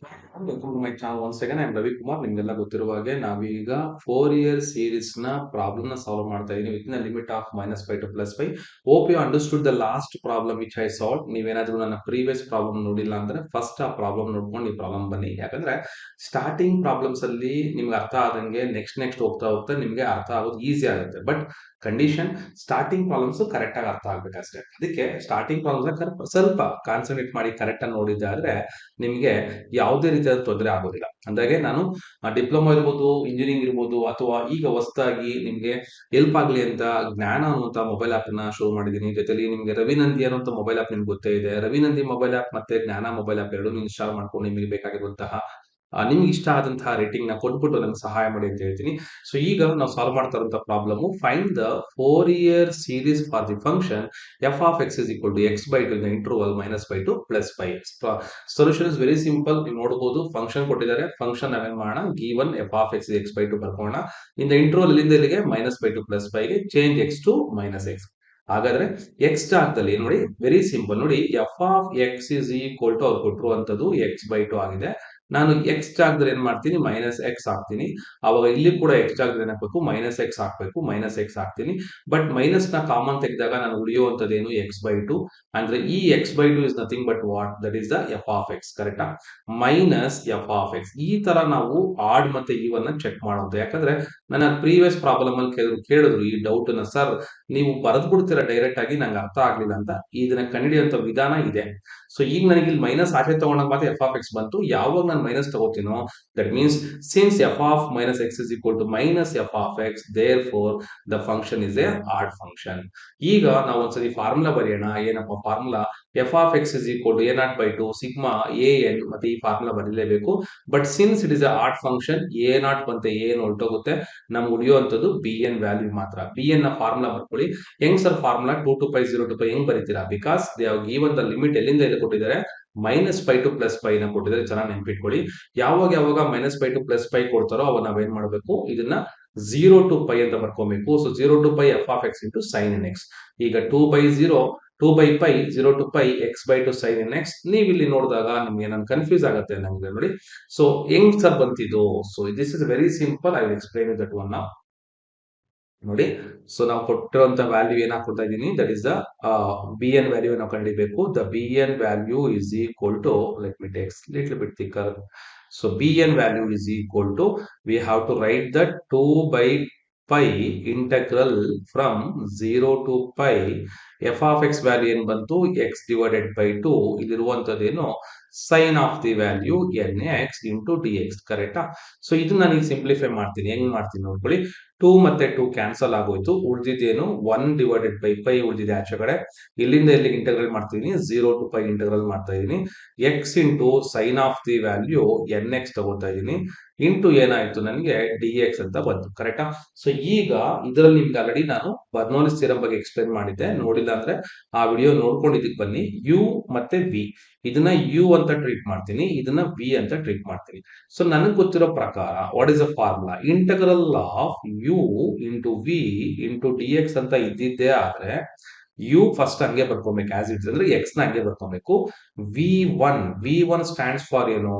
Welcome to my channel once again I am Ravikumar. ನಿಮ್ಗೆಲ್ಲ ಗೊತ್ತಿರುವ ಹಾಗೆ ನಾವೀಗ 4 ಇಯರ್ ಸೀರೀಸ್ ನ ಪ್ರಾಬ್ಲಮ್ ನ ಸಾಲ್ವ್ ಮಾಡ್ತಾ ಇದೀನಿ ವಿತ್ ನ limit of -5 to +5. Hope you understood the last problem which I solve. ನೀವೇನಾದ್ರೂ ನನ್ನ ಪ್ರೀವಿಯಸ್ ಪ್ರಾಬ್ಲಮ್ ನೋಡಿಲ್ಲ ಅಂದ್ರೆ ಫಸ್ಟ್ ಆ ಪ್ರಾಬ್ಲಮ್ ನೋಡ್ಕೊಂಡು ಈ ಪ್ರಾಬ್ಲಮ್ ಬನ್ನಿ. ಯಾಕಂದ್ರೆ ಸ್ಟಾರ್ಟಿಂಗ್ ಪ್ರಾಬ್ಲಮ್ಸ್ ಅಲ್ಲಿ ನಿಮ್ಗೆ ಅರ್ಥ ಆದಂಗೆ ನೆಕ್ಸ್ಟ್ ಹೋಗ್ತಾ ಹೋಗ್ತಾ ನಿಮ್ಗೆ ಅರ್ಥ ಆಗೋದು ಈಸಿ ಆಗುತ್ತೆ. But condition starting problems correct ಆಗಿ ಅರ್ಥ ಆಗ್ಬೇಕಷ್ಟೇ. ಅದಕ್ಕೆ ಸ್ಟಾರ್ಟಿಂಗ್ ಪ್ರಾಬ್ಲಮ್ಸ್ ಸ್ವಲ್ಪ ಕಾನ್ಸಂಟ್ರೇಟ್ ಮಾಡಿ ಕರೆಕ್ಟ್ ಆಗಿ ನೋಡಿದ್ದಾದ್ರೆ ನಿಮ್ಗೆ ಯಾವುದೇ ರೀತಿಯಾದ ತೊಂದರೆ ಆಗೋದಿಲ್ಲ. ಅಂದಾಗೆ ನಾನು ಡಿಪ್ಲೊಮಾ ಇರ್ಬೋದು, ಇಂಜಿನಿಯರಿಂಗ್ ಇರ್ಬೋದು, ಅಥವಾ ಈಗ ಹೊಸದಾಗಿ ನಿಮ್ಗೆ ಹೆಲ್ಪ್ ಆಗ್ಲಿ ಅಂತ ಜ್ಞಾನ ಅನ್ನುವಂತ ಮೊಬೈಲ್ ಆಪ್ ನ ಶುರು ಮಾಡಿದೀನಿ. ಜೊತೆಲಿ ನಿಮ್ಗೆ ರವಿನಂದಿ ಅನ್ನುವಂತ ಮೊಬೈಲ್ ಆಪ್ ನಿಮ್ಗೆ ಗೊತ್ತೇ ಇದೆ. ರವಿನಂದಿ ಮೊಬೈಲ್ ಆಪ್ ಮತ್ತೆ ಜ್ಞಾನ ಮೊಬೈಲ್ ಆಪ್ ಎರಡೂ ಇನ್ಸ್ಟಾಲ್ ಮಾಡ್ಕೊಂಡು ನಿಮಗೆ ಬೇಕಾಗಿರುವಂತಹ ನಿಮ್ಗೆ ಇಷ್ಟ ಆದಂತಹ ರೇಟಿಂಗ್ ನ ಕೊಟ್ಬಿಟ್ಟು ನನಗೆ ಸಹಾಯ ಮಾಡಿ ಅಂತ ಹೇಳ್ತೀನಿ. ಸೊ ಈಗ ನಾವು ಸಾಲ್ವ್ ಮಾಡ್ತಾ ಇರುವಂತಹ problem, find the 4 year series for the function f of x is equal to x by 2 in the interval -5 to +5. Solution is very simple. ನೀವು ನೋಡಬಹುದು ಫಂಕ್ಷನ್ ಕೊಟ್ಟಿದ್ದಾರೆ. ಫಂಕ್ಷನ್ ನಾವೇನ್ ಮಾಡೋಣ, given f of x is x by 2 ಬರ್ಕೋಣ. In the interval ಇಲ್ಲಿಂದ ಇಲ್ಲಿಗೆ -5 to +5 ಗೆ change x to -x. ಹಾಗಾದ್ರೆ x ಜಾಗದಲ್ಲಿ ನೋಡಿ, ವೆರಿ ಸಿಂಪಲ್ ನೋಡಿ, f of x is equal to ಅವ್ರು ಕೊಟ್ಟಿರುವಂತದ್ದು x by 2 ಆಗಿದೆ. ನಾನು x ಜಾಗದಲ್ಲಿ ಏನ್ ಮಾಡ್ತೀನಿ, -x ಹಾಕ್ತೀನಿ. ಅವಾಗ ಇಲ್ಲಿ ಕೂಡ x ಜಾಗದಲ್ಲಿ ಏನ್ ಹಾಕ್ಬೇಕು, -x ಹಾಕ್ಬೇಕು, -x ಹಾಕ್ತೀನಿ. ಬಟ್ ಮೈನಸ್ ನ ಕಾಮನ್ ತೆಗೆದಾಗ ನಾನು ಉಳಿಯುವಂತದ್ದೇನು x by 2. ಅಂದ್ರೆ ಈ x by 2 is nothing but what, that is the f of x. ಕರೆಕ್ಟಾ? Minus f of x. ಈ ತರ ನಾವು ಆಡ್ ಮತ್ತೆ ಈವನ್ ಚೆಕ್ ಮಾಡೋದು. ಯಾಕಂದ್ರೆ ನನ್ನ ಪ್ರೀವಿಯಸ್ ಪ್ರಾಬ್ಲಮ್ ಅಲ್ಲಿ ಕೇಳಿದ್ರು ಈ ಡೌಟ್ ನ, ಸರ್ ನೀವು ಬರೆದು ಬಿಡ್ತೀರಾ ಡೈರೆಕ್ಟ್ ಆಗಿ, ನಂಗೆ ಅರ್ಥ ಆಗ್ಲಿಲ್ಲ ಅಂತ. ಇದನ್ನ ಕಂಡುಹಿಡಿಯುವಂತ ವಿಧಾನ ಇದೆ. ಸೊ ಈಗ ನನಗೆ ಇಲ್ಲಿ ಮೈನಸ್ ಆಚೆ ತಗೊಂಡಾಗ ಮಾತ್ರ f of x ಬಂತು. ಯಾವಾಗ ನಾನು ಮೈನಸ್ ತಗೋತೀನೋ, that means since f of -x is equal to -f of x, therefore the function is a odd function. ಈಗ ನಾವು ಒಂದ್ಸರಿ ಫಾರ್ಮುಲಾ ಬರೆಯೋಣ. ಏನಪ್ಪ formula, f of x is equal to a0 by 2 sigma an, ಮತ್ತೆ ಈ formula ಬರೀಲೇಬೇಕು. But since it is a odd function, a0 ಬಂತೆ an ಹೊರಟೋಗುತ್ತೆ. ನಮ್ಗೆ ಉಳಿಯುವಂತದ್ದು bn ವ್ಯಾಲ್ಯೂ ಮಾತ್ರ. bn ನ ಫಾರ್ಮುಲಾ ಬರ್ಕೊಳ್ಳಿ. ಹೆಂಗ್ sir formula 2 to pi 0 to pi ಹೆಂಗ್ ಬರೀತೀರಾ? Because they have given the limit ಎಲ್ಲಿಂದ ಎಲ್ಲಿ ಕೊಟ್ಟಿದ್ದಾರೆ, -5 to +5 ನ ಕೊಟ್ಟಿದ್ದಾರೆ. ಚೆನ್ನಾಗಿ ನೆನ್ಪಿಟ್ಕೊಳ್ಳಿ. ಯಾವಾಗ -5 to +5 ಕೊಡ್ತಾರೋ ಅವಾಗ ನಾವೇನ್ ಮಾಡ್ಬೇಕು, ಇದನ್ನ 0 to pi ಅಂತ ಬರ್ಕೋಬೇಕು. So 0 to pi f of x into sin nx. ಈಗ 2 by 0 2 by pi 0 to pi x by 2 sin nx. ನೀವು ಇಲ್ಲಿ ನೋಡಿದಾಗ ನಿಮ್ಗೆ ನಾನು ಕನ್ಫ್ಯೂಸ್ ಆಗುತ್ತೆ ನಮ್ಗೆ ನೋಡಿ. ಸೊ ಹೆಂಗ್ ಸರ್ ಬಂತಿದ್ದು? So this is very simple. I will explain you that one now. ನೋಡಿ, ಸೊ ನಾವು ಕೊಟ್ಟಿರುವಂತ ವ್ಯಾಲ್ಯೂ ಏನ್ ಹಾಕೊಳ್ತಾ ಇದೀನಿ, that is the bn value ನಾವು ಕಂಡುಹಿಡಿಯಬೇಕು. The bn value is equal to, let me take little bit thicker. So bn value is equal to, we have to write that 2 by pi integral from 0 to pi f of x value ಏನ್ ಬಂತು, x divided by 2. ಇಲ್ಲಿರುವಂತದ್ದೇನು, sine of the value nx into dx. ಕರೆಕ್ಟಾ? So ಇದನ್ನ ನಾನು simplify ಮಾಡ್ತೀನಿ. ಹೆಂಗ್ ಮಾಡ್ತೀನಿ ನೋಡ್ಕೊಳ್ಳಿ. 2 ಮತ್ತೆ 2 ಕ್ಯಾನ್ಸಲ್ ಆಗೋಯ್ತು. ಉಳಿದಿದ್ದೇನು, 1 divided by pi ಉಳಿದಿದೆ ಆಚೆ ಕಡೆ. ಇಲ್ಲಿಂದ ಇಲ್ಲಿಗೆ ಇಂಟಗ್ರಲ್ ಮಾಡ್ತೀನಿ, 0 to pi ಇಂಟಗ್ರಲ್ ಮಾಡ್ತಾ ಇದೀನಿ. x into sine of the value nx ತಗೋತಾ ಇದೀನಿ. ಇಂಟು ಏನಾಯ್ತು, ನನಗೆ dx ಅಂತ ಬಂತು. ಕರೆಕ್ಟಾ? ಸೊ ಈಗ ಇದರಲ್ಲಿ ನಿಮ್ಗೆ ಆಲ್ರೆಡಿ ನಾನು ಬರ್ನೌಲಿಸ್ ಥಿಯರಂ ಬಗ್ಗೆ ಎಕ್ಸ್ಪ್ಲೈನ್ ಮಾಡಿದ್ದೆ. ನೋಡಿಲ್ಲ ಅಂದ್ರೆ ಆ ವಿಡಿಯೋ ನೋಡ್ಕೊಂಡು ಇದಕ್ಕೆ ಬನ್ನಿ. u ಮತ್ತೆ v, ಇದನ್ನ u ಅಂತ ಟ್ರೀಟ್ ಮಾಡ್ತೀನಿ, ಇದನ್ನ v ಅಂತ ಟ್ರೀಟ್ ಮಾಡ್ತೀನಿ. ಸೊ ನನಗೆ ಗೊತ್ತಿರೋ ಪ್ರಕಾರ what is a formula, integral of u into v into dx ಅಂತ ಇದ್ದಿದ್ದೇ ಆದ್ರೆ u ಫಸ್ಟ್ ಹಂಗೆ ಬರ್ಕೊಬೇಕು ಆಸ್ ಇಟ್, ಅಂದ್ರೆ x ನ ಹಂಗೆ ಬರ್ಕೊಬೇಕು. v1 ಸ್ಟ್ಯಾಂಡ್ಸ್ ಫಾರ್ ಏನು,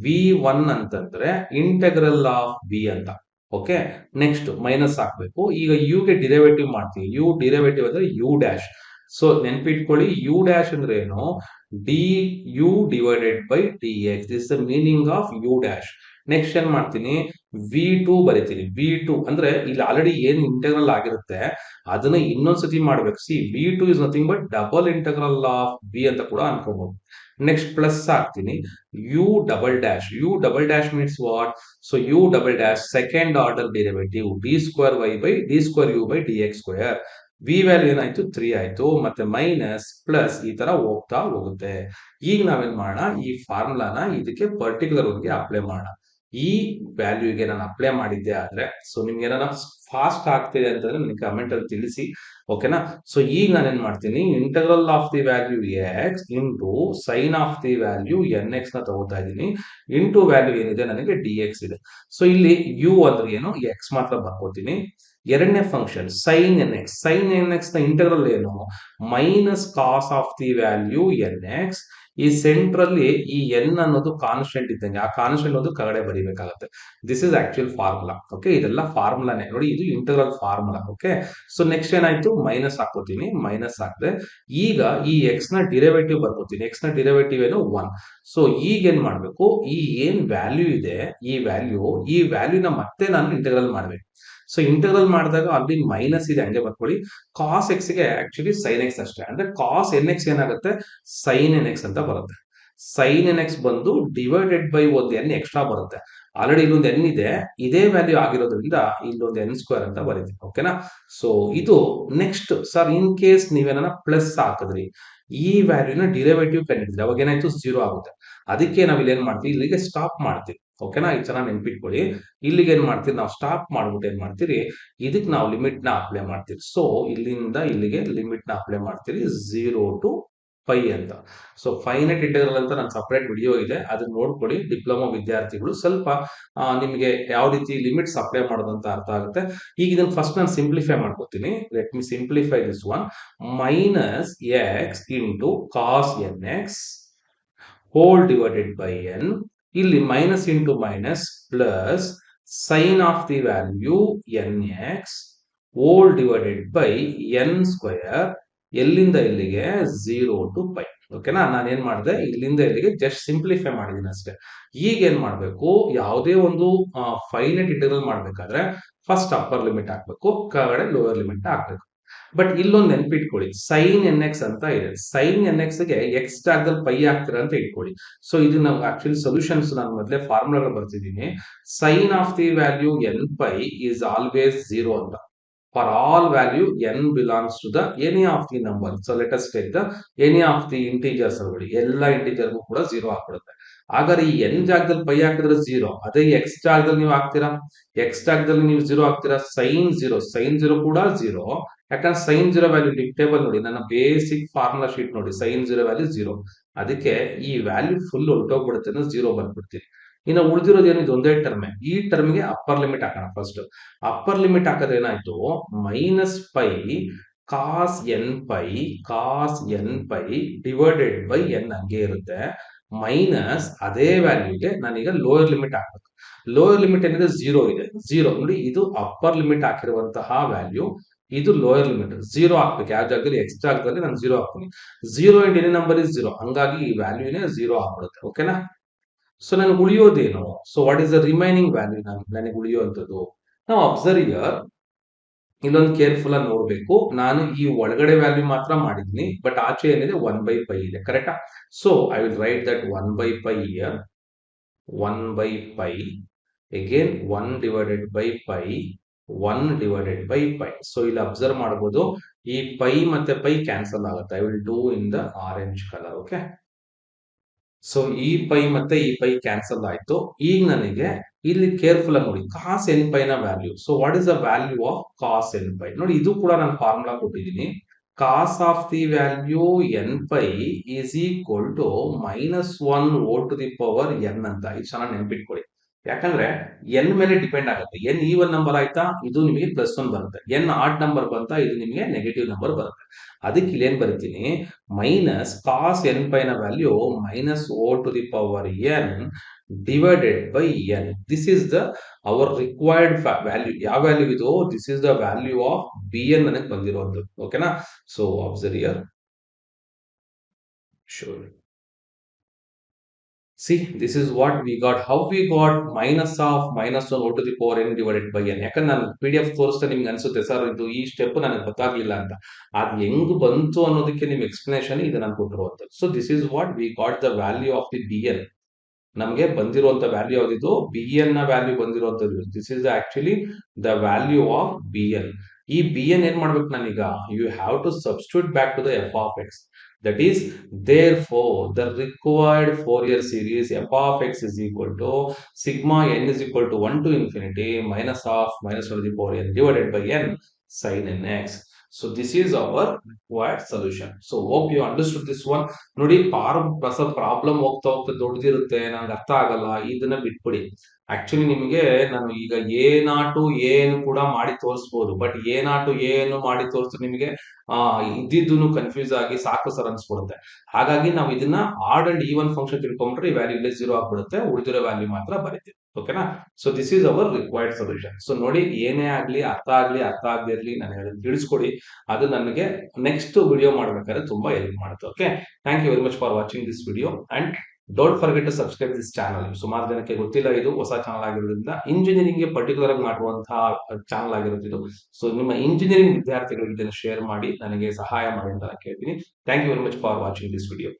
v1 ಅಂತಂದ್ರೆ ಇಂಟಗ್ರಲ್ ಆಫ್ v ಅಂತ. ಓಕೆ, ನೆಕ್ಸ್ಟ್ ಮೈನಸ್ ಹಾಕ್ಬೇಕು. ಈಗ u ಗೆ ಡಿರೈವೇಟಿವ್ ಮಾಡ್ತೀವಿ. u ಡಿರೈವೇಟಿವ್ ಅಂದ್ರೆ u ಡ್ಯಾಶ್. ಸೊ ನೆನ್ಪಿಟ್ಕೊಳ್ಳಿ, u ಡ್ಯಾಶ್ ಅಂದ್ರೆ ಏನು, du divided by dx. This the meaning of u dash. Next ಏನ್ ಮಾಡ್ತೀನಿ, v2 ಬರಿತೀನಿ. v2 ಅಂದ್ರೆ ಇಲ್ಲಿ ಆಲ್ರೆಡಿ ಏನ್ ಇಂಟೆಗ್ರಲ್ ಆಗಿರುತ್ತೆ ಅದನ್ನ ಇನ್ನೊಂದ್ಸತಿ ಮಾಡ್ಬೇಕು. C v2 is nothing but double integral of v ಅಂತ ಕೂಡ ಅನ್ಕೋಬಹುದು. ನೆಕ್ಸ್ಟ್ ಪ್ಲಸ್ ಹಾಕ್ತೀನಿ, u double dash means what, so u double dash second order derivative d square y by d square u by dx square. v value ಏನಾಯ್ತು, 3 ಆಯ್ತು. ಮತ್ತೆ minus plus ಈ ತರ ಹೋಗ್ತಾ ಹೋಗುತ್ತೆ. ಈಗ ನಾವೇನ್ ಮಾಡೋಣ, ಈ ಫಾರ್ಮುಲಾನ ಇದಕ್ಕೆ ಪರ್ಟಿಕ್ಯುಲರ್ ಒಂದಿಗೆ ಅಪ್ಲೈ ಮಾಡೋಣ. ಈ ವ್ಯಾಲ್ಯೂಗೆ ನಾನು ಅಪ್ಲೈ ಮಾಡಿದ್ದೆ ಆದ್ರೆ, ಸೊ ನಿಮ್ಗೆ ಏನಾರ ಫಾಸ್ಟ್ ಆಗ್ತಿದೆ ಅಂತಂದ್ರೆ ನನಗೆ ಕಮೆಂಟ್ ಅಲ್ಲಿ ತಿಳಿಸಿ. ಓಕೆನಾ? ಸೊ ಈಗ ನಾನು ಏನ್ ಮಾಡ್ತೀನಿ, integral of the value X into sine of the value nx ನ ತಗೋತಾ ಇದ್ದೀನಿ. ಇಂಟು ವ್ಯಾಲ್ಯೂ ಏನಿದೆ ನನಗೆ dx ಇದೆ. ಸೊ ಇಲ್ಲಿ u ಅಂದ್ರೆ ಏನು, x ಮಾತ್ರ ಬರ್ಕೋತೀನಿ. ಎರಡನೇ function sine n x. Sine n x ನ ಇಂಟಗ್ರಲ್ ಏನು? Minus cos of the value n x. ಈ ಸೆಂಟ್ರಲ್ಲಿ ಈ ಎನ್ ಅನ್ನೋದು ಕಾನ್ಸ್ಟೆಂಟ್ ಇದ್ದಂಗೆ, ಆ ಕಾನ್ಸ್ಟೆಂಟ್ ಒಂದು ಕೆಳಗಡೆ ಬರೀಬೇಕಾಗುತ್ತೆ. This is actual formula. Okay, ಇದೆಲ್ಲ ಫಾರ್ಮುಲಾನೇ ನೋಡಿ, ಇದು integral formula. Okay, so next ಏನಾಯ್ತು, ಮೈನಸ್ ಹಾಕೋತೀನಿ, ಮೈನಸ್ ಹಾಕಿದೆ. ಈಗ ಈ ಎಕ್ಸ್ ನ ಡಿರೈವೇಟಿವ್ ಬರ್ಕೋತೀನಿ. ಎಕ್ಸ್ ನ ಡಿರೈವೇಟಿವ್ ಏನು? 1. ಸೊ ಈಗ ಏನ್ ಮಾಡ್ಬೇಕು, ಈ ಏನ್ ವ್ಯಾಲ್ಯೂ ಇದೆ, ಈ ವ್ಯಾಲ್ಯೂನ ಮತ್ತೆ ನಾನು ಇಂಟಗ್ರಲ್ ಮಾಡ್ಬೇಕು. ಸೊ ಇಂಟಗ್ರಲ್ ಮಾಡಿದಾಗ ಅಲ್ಲಿ ಮೈನಸ್ ಇದೆ, ಹಂಗೆ ಬರ್ಕೊಳ್ಳಿ. ಕಾಸ್ ಎಕ್ಸ್ ಗೆ ಆಕ್ಚುಲಿ ಸೈನ್ ಎಕ್ಸ್ ಅಷ್ಟೇ, ಅಂದ್ರೆ ಕಾಸ್ ಎನ್ ಎಕ್ಸ್ ಏನಾಗುತ್ತೆ, ಸೈನ್ ಎನ್ ಎಕ್ಸ್ ಅಂತ ಬರುತ್ತೆ. ಸೈನ್ ಎನ್ ಎಕ್ಸ್ ಬಂದು ಡಿವೈಡೆಡ್ ಬೈ ಒಂದು ಎನ್ ಎಕ್ಸ್ಟ್ರಾ ಬರುತ್ತೆ. ಆಲ್ರೆಡಿ ಇಲ್ಲೊಂದು ಎನ್ ಇದೆ, ಇದೇ ವ್ಯಾಲ್ಯೂ ಆಗಿರೋದ್ರಿಂದ ಇಲ್ಲೊಂದು ಎನ್ ಸ್ಕ್ವೇರ್ ಅಂತ ಬರೀತೀವಿ. ಓಕೆನಾ? ಸೊ ಇದು ನೆಕ್ಸ್ಟ್ ಸರ್, ಇನ್ ಕೇಸ್ ನೀವೇನ ಪ್ಲಸ್ ಹಾಕಿದ್ರಿ, ಈ ವ್ಯಾಲ್ಯೂನ ಡಿರೈವೇಟಿವ್ ಕಂಡಿದ್ರಿ, ಅವಾಗ ಏನಾಯ್ತು, 0 ಆಗುತ್ತೆ. ಅದಕ್ಕೆ ನಾವ್ ಇಲ್ಲಿ ಏನ್ ಮಾಡ್ತೀವಿ, ಇಲ್ಲಿಗೆ ಸ್ಟಾಪ್ ಮಾಡ್ತೀವಿ. ಓಕೆನಾ? ಈ ಚೆನ್ನಾಗಿ ನೆನ್ಪಿಟ್ಕೊಳ್ಳಿ. ಇಲ್ಲಿಗೆ ಏನ್ ಮಾಡ್ತೀವಿ, ನಾವು ಸ್ಟಾಪ್ ಮಾಡ್ಬಿಟ್ಟು ಏನ್ ಮಾಡ್ತೀರಿ, ಇದಕ್ಕೆ ನಾವು ಲಿಮಿಟ್ ನ ಅಪ್ಲೈ ಮಾಡ್ತೀವಿ. ಸೊ ಇಲ್ಲಿಂದ ಇಲ್ಲಿಗೆ ಲಿಮಿಟ್ ನ ಅಪ್ಲೈ ಮಾಡ್ತೀರಿ 0 ಟು ಪೈ ಅಂತ. ಸೊ ಫೈನೈಟ್ ಇಂಟೆಗ್ರಲ್ ಅಂತ ನನ್ನ ಸಪರೇಟ್ ವಿಡಿಯೋ ಇದೆ, ಅದನ್ನ ನೋಡ್ಕೊಳ್ಳಿ. ಡಿಪ್ಲೊಮಾ ವಿದ್ಯಾರ್ಥಿಗಳು ಸ್ವಲ್ಪ ನಿಮಗೆ ಯಾವ ರೀತಿ ಲಿಮಿಟ್ಸ್ ಅಪ್ಲೈ ಮಾಡೋದು ಅಂತ ಅರ್ಥ ಆಗುತ್ತೆ. ಈಗ ಇದನ್ನ ಫಸ್ಟ್ ನಾನು ಸಿಂಪ್ಲಿಫೈ ಮಾಡ್ಕೋತೀನಿ. Let me simplify this one. Minus x into cos n x whole divided by n. ಇಲ್ಲಿ minus into minus plus sine of the value n x whole divided by n square. ಎಲ್ಲಿಂದ ಇಲ್ಲಿಗೆ 0 to pi. ಓಕೆನಾ? ನಾನು ಏನ್ ಮಾಡಿದೆ, ಇಲ್ಲಿಂದ ಇಲ್ಲಿಗೆ just simplify ಮಾಡಿದೀನಿ ಅಷ್ಟೇ. ಈಗ ಏನ್ ಮಾಡ್ಬೇಕು, ಯಾವುದೇ ಒಂದು ಫೈನೈಟ್ ಇಂಟೆಗ್ರಲ್ ಮಾಡ್ಬೇಕಾದ್ರೆ ಫಸ್ಟ್ ಅಪ್ಪರ್ ಲಿಮಿಟ್ ಹಾಕ್ಬೇಕು, ಕೆಳಗಡೆ ಲೋವರ್ ಲಿಮಿಟ್ ಹಾಕ್ಬೇಕು. ಬಟ್ ಇಲ್ಲೊಂದು ನೆನ್ಪಿಟ್ಕೊಳ್ಳಿ, ಸೈನ್ ಎನ್ ಎಕ್ಸ್ ಅಂತ ಇದೆ. ಸೈನ್ ಎನ್ ಎಕ್ಸ್ ಗೆ ಎಕ್ಸ್ ಜಾಗದಲ್ಲಿ ಪೈ ಹಾಕ್ತೀರಾ ಅಂತ ಇಟ್ಕೊಳ್ಳಿ. ಸೊ ಇದು ನಾವು ಆಕ್ಚುಲಿ ಸೊಲ್ಯೂಷನ್ಸ್ ನಾನು ಮೊದಲೇ ಫಾರ್ಮುಲಾಗಳು ಬರ್ತಿದ್ದೀನಿ. Sine of the value n pi is always 0 ಅಂತ. For all value n belongs to the any of the number. So let us take the any of the integers ಅನ್ಬಿಡಿ. ಎಲ್ಲ ಇಂಟಿಜರ್ಗೂ ಕೂಡ 0 ಹಾಕ್ಬಿಡುತ್ತೆ. ಹಾಗಾದ್ರೆ ಈ n ಜಾಗದಲ್ಲಿ ಪೈ ಹಾಕಿದ್ರೆ 0, ಅದೇ x ಜಾಗದಲ್ಲಿ ನೀವು ಹಾಕ್ತೀರಾ, x ಜಾಗದಲ್ಲಿ ನೀವು 0 ಹಾಕ್ತೀರಾ, ಸೈನ್ 0 ಕೂಡ 0. ಯಾಕಂದ್ರೆ ಸೈನ್ 0 ವ್ಯಾಲ್ಯೂ ಟೇಬಲ್ ನೋಡಿ, ನನ್ನ ಬೇಸಿಕ್ ಫಾರ್ಮುಲಾ ಶೀಟ್ ನೋಡಿ, ಸೈನ್ 0 ವ್ಯಾಲ್ಯೂ 0. ಅದಕ್ಕೆ ಈ ವ್ಯಾಲ್ಯೂ ಫುಲ್ ಹೊರಟೋಗ್ಬಿಡುತ್ತೆ, 0 ಬಂದ್ಬಿಡ್ತೀವಿ. ಇನ್ನು ಉಳಿದಿರೋದು ಏನಿದೆ, ಒಂದೇ ಟರ್ಮ್. ಈ ಟರ್ಮ್ಗೆ ಅಪ್ಪರ್ ಲಿಮಿಟ್ ಹಾಕೋಣ ಫಸ್ಟ್. ಅಪ್ಪರ್ ಲಿಮಿಟ್ ಹಾಕಿದ್ರೆ ಏನಾಯ್ತು, minus pi cos n pi divided by n ಹಂಗೆ ಇರುತ್ತೆ. ಮೈನಸ್ ಅದೇ ವ್ಯಾಲ್ಯೂಗೆ ನಾನೀಗ ಲೋಯರ್ ಲಿಮಿಟ್ ಹಾಕ್ಬೇಕು. ಲೋಯರ್ ಲಿಮಿಟ್ ಏನಿದೆ, 0 ಇದೆ. 0 ನೋಡಿ, ಇದು ಅಪ್ಪರ್ ಲಿಮಿಟ್ ಹಾಕಿರುವಂತಹ ವ್ಯಾಲ್ಯೂ, ಇದು ಲೋಯರ್ ಲಿಮಿಟ್. 0 ಹಾಕ್ಬೇಕು. ಯಾವ ಜಾಗದಲ್ಲಿ, ಎಕ್ಸ್ ಜಾಗದಲ್ಲಿ ನಾನು 0 ಹಾಕ್ತೀನಿ. 0 ಇಂಟ್ ಎನಿ ನಂಬರ್ ಇಸ್ 0, ಹಂಗಾಗಿ ಈ ವ್ಯಾಲ್ಯೂನೇ 0 ಆಗ್ಬಿಡುತ್ತೆ. ಓಕೆನಾ? ಸೊ ನನಗೆ ಉಳಿಯೋದೇನು, so what is the remaining value ನನಗೆ ಉಳಿಯುವಂಥದ್ದು. ನಾವು ಅಬ್ಸರ್ವ್ ಇಯರ್, ಇಲ್ಲೊಂದು ಕೇರ್ಫುಲ್ ಆಗಿ ನೋಡ್ಬೇಕು. ನಾನು ಈ ಒಳಗಡೆ ವ್ಯಾಲ್ಯೂ ಮಾತ್ರ ಮಾಡಿದ್ನಿ, ಬಟ್ ಆಚೆ ಏನಿದೆ 1 ಬೈ ಪೈ ಇದೆ. ಕರೆಕ್ಟಾ? So I will write that 1 by pi here, 1 by pi again 1 divided by pi, 1 divided by pi. So ಇಲ್ಲಿ ಅಬ್ಸರ್ವ್ ಮಾಡಬಹುದು, ಈ ಪೈ ಮತ್ತೆ ಪೈ ಕ್ಯಾನ್ಸಲ್ ಆಗುತ್ತೆ. I will do in the orange colour. Okay, so ಈ pi ಮತ್ತೆ ಈ pi cancel ಆಯ್ತು. ಈಗ ನನಗೆ ಇಲ್ಲಿ ಕೇರ್ಫುಲ್ ಆಗಿ ನೋಡಿ, ಕಾಸ್ ಎನ್ ಪೈ ನ value. So what is the value of cos n pi? ನೋಡಿ, ಇದು ಕೂಡ ನಾನು ಫಾರ್ಮುಲಾ ಕೊಟ್ಟಿದ್ದೀನಿ. Cos of the value n pi is equal to -1 whole to the power n ಅಂತ. ಇದು ಚೆನ್ನಾಗಿ ನೆನ್ಪಿಟ್ಕೊಳ್ಳಿ. ಯಾಕಂದ್ರೆ ಎನ್ ಮೇಲೆ ಡಿಪೆಂಡ್ ಆಗುತ್ತೆ. ಎನ್ ಈವನ್ ನಂಬರ್ ಆಯ್ತಾ, ಇದು ನಿಮಗೆ +1 ಬರುತ್ತೆ. ಎನ್ ಆಡ್ ನಂಬರ್ ಬಂತಾ, ಇದು ನಿಮಗೆ ನೆಗೆಟಿವ್ ನಂಬರ್ ಬರುತ್ತೆ. ಅದಕ್ಕೆ ಇಲ್ಲಿ ಏನ್ ಬರೀತೀನಿ, ಮೈನಸ್ ಕಾಸ್ ಎನ್ ಪೈ ನ value -O to the power n divided by n. This is the our required value. ಯಾವ ವ್ಯಾಲ್ಯೂ ಇದು? This is the value of b n ನನಗೆ ಬಂದಿರುವಂಥದ್ದು. ಓಕೆನಾ? So observe here, sure. See, this is what we got. How we got minus of -1 O to the power n divided by n. ಯಾಕಂದ್ರೆ ನಾನು PDF ತೋರಿಸ್ತಾ ನಿಮ್ಗೆ ಅನ್ಸುತ್ತೆ, sir ಇದು ಈ ಸ್ಟೆಪ್ ನನಗೆ ಗೊತ್ತಾಗ್ಲಿಲ್ಲ ಅಂತ. ಅದು ಹೆಂಗ್ ಬಂತು ಅನ್ನೋದಕ್ಕೆ ನಿಮ್ ಎಕ್ಸ್ಪ್ಲನೇಷನ್ ಇದು ನಾನು ಕೊಟ್ಟಿರುವಂತದ್ದು. So this is what we got the value of the b n. ನಮಗೆ ಬಂದಿರುವಂತ ವ್ಯಾಲ್ಯೂ ಯಾವ್ದಿದು? ಬಿ ಎನ್ ನ ವ್ಯಾಲ್ಯೂ ಬಂದಿರುವಂತದ್ದು. This is actually the value of b n. ಈ ಬಿ ಎನ್ ಏನ್ ಮಾಡ್ಬೇಕು ನಾನೀಗ? You have to substitute back to the f of x. That is, therefore, the required Fourier series f of x is equal to sigma n is equal to 1 to infinity minus of -1 to the power n divided by n sin nx. So this is our required solution. So hope you understood this one. ನೋಡಿ, problem ಹೋಗ್ತಾ ಹೋಗ್ತಾ ದೊಡ್ಡದಿರುತ್ತೆ, ನಂಗೆ ಅರ್ಥ ಆಗಲ್ಲ, ಇದನ್ನ ಬಿಟ್ಬಿಡಿ. Actually ನಿಮಗೆ ನಾನು ಈಗ ಎ ನಾಟು ಎ ಕೂಡ ಮಾಡಿ ತೋರಿಸ್ಬೋದು. ಬಟ್ ಎ ನಾಟು ಎ ಮಾಡಿ ತೋರಿಸಿದ್ರೆ ನಿಮಗೆ ಇದ್ದಿದ್ದೂನು ಕನ್ಫ್ಯೂಸ್ ಆಗಿ ಸಾಕು ಸರ್ ಅನ್ಸ್ಬಿಡುತ್ತೆ. ಹಾಗಾಗಿ ನಾವು ಇದನ್ನ ಆಡ್ ಅಂಡ್ ಈವನ್ ಫಂಕ್ಷನ್ ತಿಳ್ಕೊಂಡ್ರೆ ಈ ವ್ಯಾಲ್ಯೂ ಇಲ್ಲೇ 0 ಆಗ್ಬಿಡುತ್ತೆ. ಉಳಿದಿರೋ ವ್ಯಾಲ್ಯೂ ಮಾತ್ರ ಬರೀತೀವಿ. ಓಕೆನಾ? So this is our required solution. So ನೋಡಿ, ಏನೇ ಆಗ್ಲಿ, ಅರ್ಥ ಆಗದೆ ಇರ್ಲಿ, ನನಗೆ ಅದನ್ನ ತಿಳಿಸ್ಕೊಡಿ. ಅದು ನನಗೆ ನೆಕ್ಸ್ಟ್ ವಿಡಿಯೋ ಮಾಡ್ಬೇಕಾದ್ರೆ ತುಂಬಾ ಹೆಲ್ಪ್ ಮಾಡುತ್ತೆ. Okay, thank you very much for watching this video and don't forget to subscribe this channel. ಸುಮಾರು ಜನಕ್ಕೆ ಗೊತ್ತಿಲ್ಲ, ಇದು ಹೊಸ ಚಾನಲ್ ಆಗಿರೋದ್ರಿಂದ, ಇಂಜಿನಿಯರಿಂಗ್ ಗೆ ಪರ್ಟಿಕ್ಯುಲರ್ ಆಗಿ ಮಾಡುವಂತಹ ಚಾನಲ್ ಆಗಿರುತ್ತೆ ಇದು. ಸೊ ನಿಮ್ಮ ಇಂಜಿನಿಯರಿಂಗ್ ವಿದ್ಯಾರ್ಥಿಗಳಿಗೆ ಇದನ್ನು ಶೇರ್ ಮಾಡಿ ನನಗೆ ಸಹಾಯ ಮಾಡಿ ಅಂತ ಕೇಳ್ತೀನಿ. Thank you very much for watching this video.